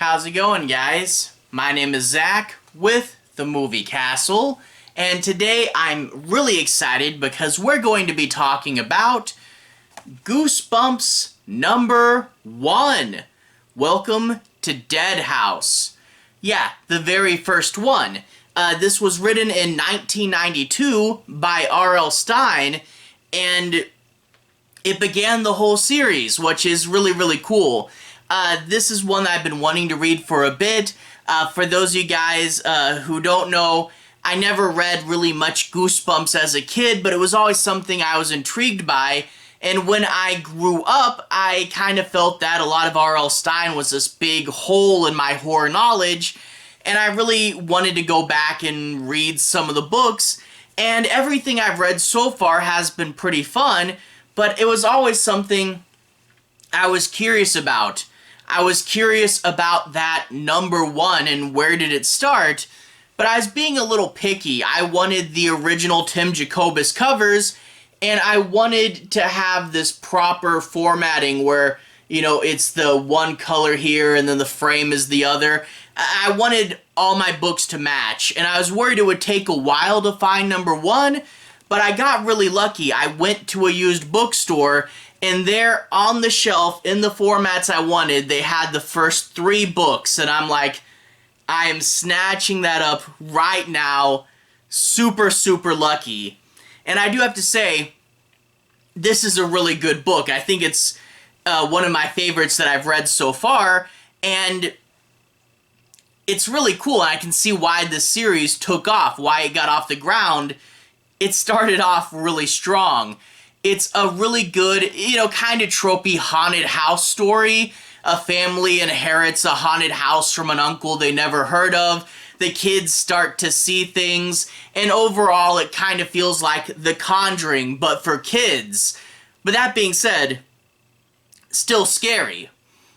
How's it going, guys? My name is Zach with the Movie Castle, and today I'm really excited because we're going to be talking about Goosebumps number 1. Welcome to Dead House. Yeah, the very first one. This was written in 1992 by R.L. Stine, and it began the whole series, which is really, really cool. This is one that I've been wanting to read for a bit. For those of you guys who don't know, I never read really much Goosebumps as a kid, but it was always something I was intrigued by. And when I grew up, I kind of felt that a lot of R.L. Stine was this big hole in my horror knowledge, and I really wanted to go back and read some of the books, and everything I've read so far has been pretty fun, but it was always something I was curious about. I was curious about that number 1 and where did it start, but I was being a little picky. I wanted the original Tim Jacobus covers, and I wanted to have this proper formatting where, you know, it's the one color here and then the frame is the other. I wanted all my books to match, and I was worried it would take a while to find number 1, but I got really lucky. I went to a used bookstore, and there on the shelf, in the formats I wanted, they had the first 3 books, and I'm like, I am snatching that up right now. Super, super lucky. And I do have to say, this is a really good book. I think it's one of my favorites that I've read so far, and it's really cool. I can see why this series took off, why it got off the ground. It started off really strong. It's a really good, you know, kind of tropey haunted house story. A family inherits a haunted house from an uncle they never heard of. The kids start to see things, and overall it kind of feels like The Conjuring, but for kids. But that being said, still scary.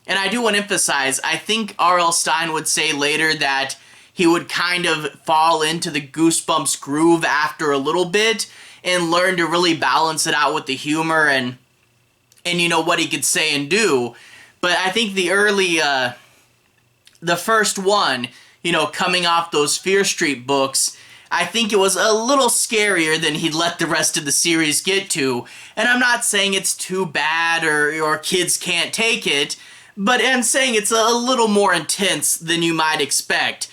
And I do want to emphasize, I think R.L. Stine would say later that he would kind of fall into the Goosebumps groove after a little bit and learn to really balance it out with the humor and you know, what he could say and do. But I think the early, the first one, you know, coming off those Fear Street books, I think it was a little scarier than he'd let the rest of the series get to. And I'm not saying it's too bad or kids can't take it, but I'm saying it's a little more intense than you might expect.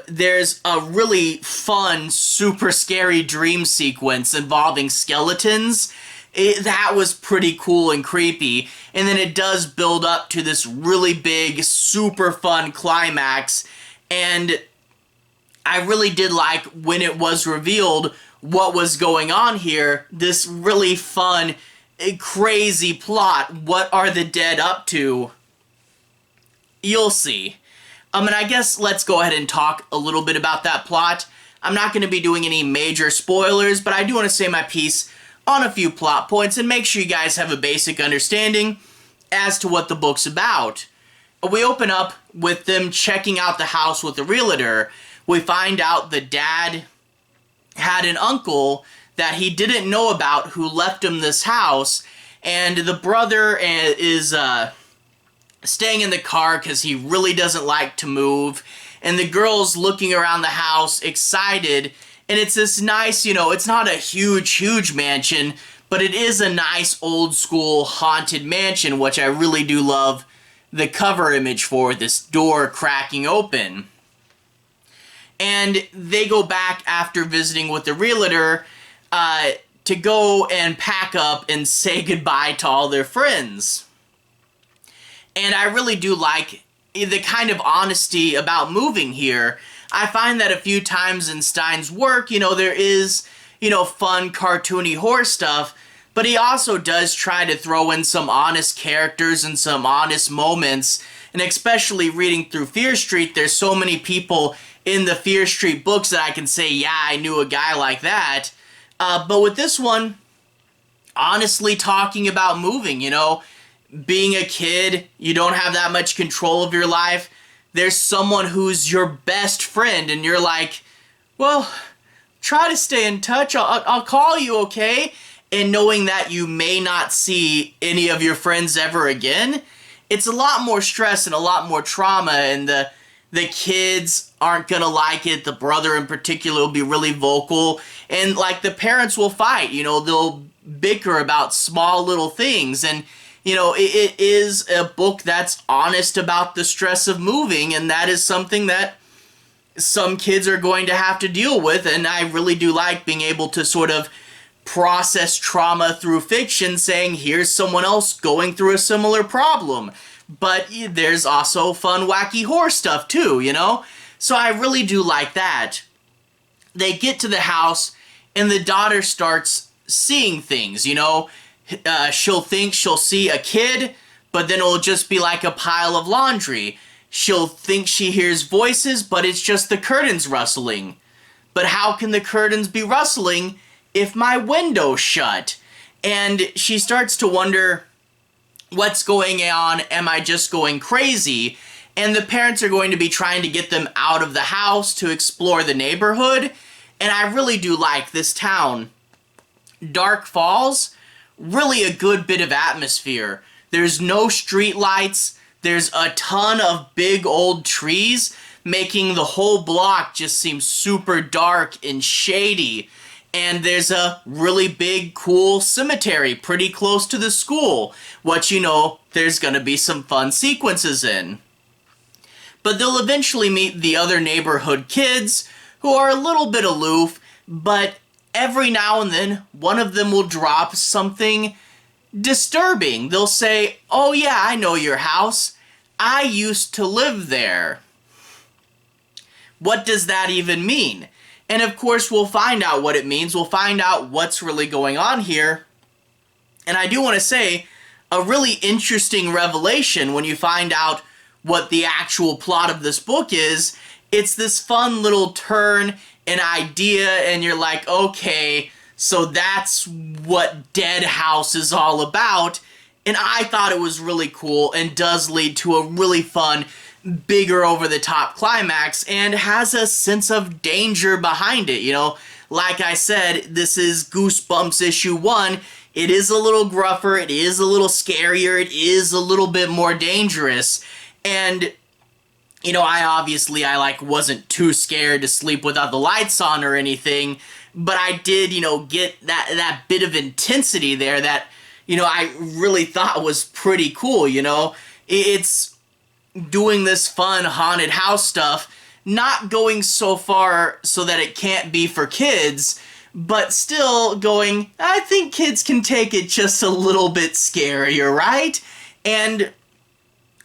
There's a really fun, super scary dream sequence involving skeletons. That was pretty cool and creepy. And then it does build up to this really big, super fun climax. And I really did like when it was revealed what was going on here. This really fun, crazy plot. What are the dead up to? You'll see. And I guess let's go ahead and talk a little bit about that plot. I'm not going to be doing any major spoilers, but I do want to say my piece on a few plot points and make sure you guys have a basic understanding as to what the book's about. We open up with them checking out the house with the realtor. We find out the dad had an uncle that he didn't know about who left him this house, and the brother is staying in the car because he really doesn't like to move, and the girl's looking around the house excited, and it's this nice, you know, it's not a huge mansion, but it is a nice old school haunted mansion, which I really do love the cover image for, this door cracking open. And they go back after visiting with the realtor to go and pack up and say goodbye to all their friends. And I really do like the kind of honesty about moving here. I find that a few times in Stine's work, you know, there is, you know, fun, cartoony horror stuff, but he also does try to throw in some honest characters and some honest moments. And especially reading through Fear Street, there's so many people in the Fear Street books that I can say, yeah, I knew a guy like that. But with this one, honestly talking about moving, you know, being a kid, you don't have that much control of your life. There's someone who's your best friend, and you're like, well, try to stay in touch. I'll call you, okay? And knowing that you may not see any of your friends ever again, it's a lot more stress and a lot more trauma, and the kids aren't gonna like it. The brother in particular will be really vocal, and like the parents will fight, you know, they'll bicker about small little things. And you know, it is a book that's honest about the stress of moving, and that is something that some kids are going to have to deal with. And I really do like being able to sort of process trauma through fiction, saying here's someone else going through a similar problem. But there's also fun, wacky horror stuff too, you know? So I really do like that. They get to the house, and the daughter starts seeing things, you know? She'll think she'll see a kid, but then it'll just be like a pile of laundry. She'll think she hears voices, but it's just the curtains rustling. But how can the curtains be rustling if my window's shut? And she starts to wonder, what's going on? Am I just going crazy? And the parents are going to be trying to get them out of the house to explore the neighborhood. And I really do like this town. Dark Falls, really a good bit of atmosphere. There's no street lights. There's a ton of big old trees, making the whole block just seem super dark and shady. And there's a really big, cool cemetery pretty close to the school, which, you know, there's gonna be some fun sequences in. But they'll eventually meet the other neighborhood kids, who are a little bit aloof, but every now and then, one of them will drop something disturbing. They'll say, oh yeah, I know your house. I used to live there. What does that even mean? And of course, we'll find out what it means. We'll find out what's really going on here. And I do want to say, a really interesting revelation when you find out what the actual plot of this book is. It's this fun little turn, an idea, and you're like, okay, so that's what Dead House is all about. And I thought it was really cool and does lead to a really fun, bigger over-the-top climax and has a sense of danger behind it, you know? Like I said, this is Goosebumps issue 1. It is a little gruffer, it is a little scarier, it is a little bit more dangerous. And you know, I like wasn't too scared to sleep without the lights on or anything, but I did, you know, get that bit of intensity there that, you know, I really thought was pretty cool, you know? It's doing this fun haunted house stuff, not going so far so that it can't be for kids, but still going, I think kids can take it just a little bit scarier, right? And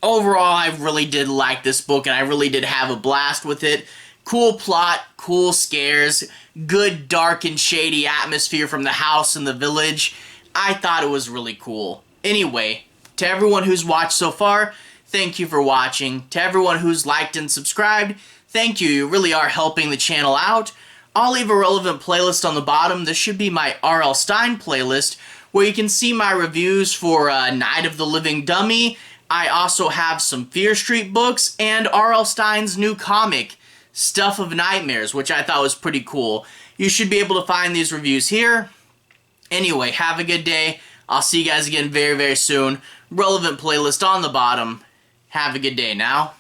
overall, I really did like this book, and I really did have a blast with it. Cool plot, cool scares, good dark and shady atmosphere from the house and the village. I thought it was really cool. Anyway, to everyone who's watched so far, thank you for watching. To everyone who's liked and subscribed, thank you. You really are helping the channel out. I'll leave a relevant playlist on the bottom. This should be my R.L. Stine playlist, where you can see my reviews for Night of the Living Dummy. I also have some Fear Street books and R.L. Stine's new comic, Stuff of Nightmares, which I thought was pretty cool. You should be able to find these reviews here. Anyway, have a good day. I'll see you guys again very, very soon. Relevant playlist on the bottom. Have a good day now.